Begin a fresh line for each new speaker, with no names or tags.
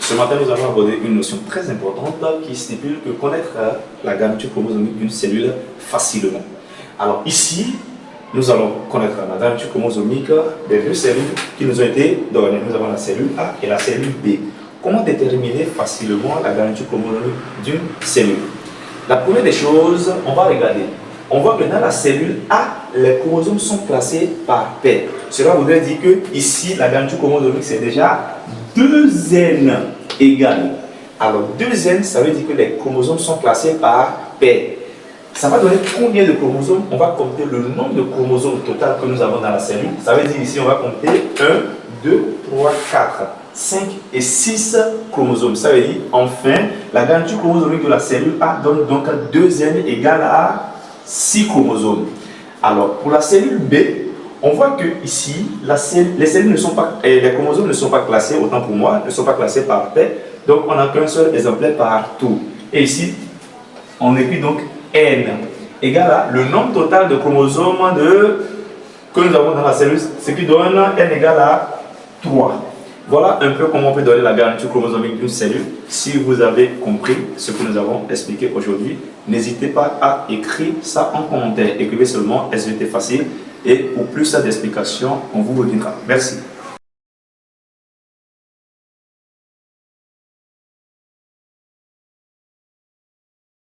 Ce matin, nous allons aborder une notion très importante qui stipule que connaître la garniture chromosomique d'une cellule facilement. Alors ici, nous allons connaître la garniture chromosomique des deux cellules qui nous ont été données. Nous avons la cellule A et la cellule B. Comment déterminer facilement la garniture chromosomique d'une cellule? La première des choses, on va regarder. On voit que dans la cellule A, les chromosomes sont classés par paire. Cela voudrait dire que ici, la garniture chromosomique, c'est déjà 2N égale. Alors 2N, ça veut dire que les chromosomes sont classés par paire. Ça va donner combien de chromosomes? On va compter le nombre de chromosomes total que nous avons dans la cellule. Ça veut dire ici, on va compter 1, 2, 3, 4, 5 et 6 chromosomes. Ça veut dire, enfin, la garniture chromosomique de la cellule A donne donc 2N égale à 6 chromosomes. Alors, pour la cellule B, on voit que ici, les chromosomes ne sont pas classés, autant pour moi, ne sont pas classés par paire. Donc, on n'a qu'un seul exemplaire par tour. Et ici, on écrit donc N égale à le nombre total de chromosomes que nous avons dans la cellule, ce qui donne N égale à 3. Voilà un peu comment on peut donner la garniture chromosomique d'une cellule. Si vous avez compris ce que nous avons expliqué aujourd'hui, n'hésitez pas à écrire ça en commentaire. Écrivez seulement SVT facile et pour plus d'explications, on vous le dira. Merci.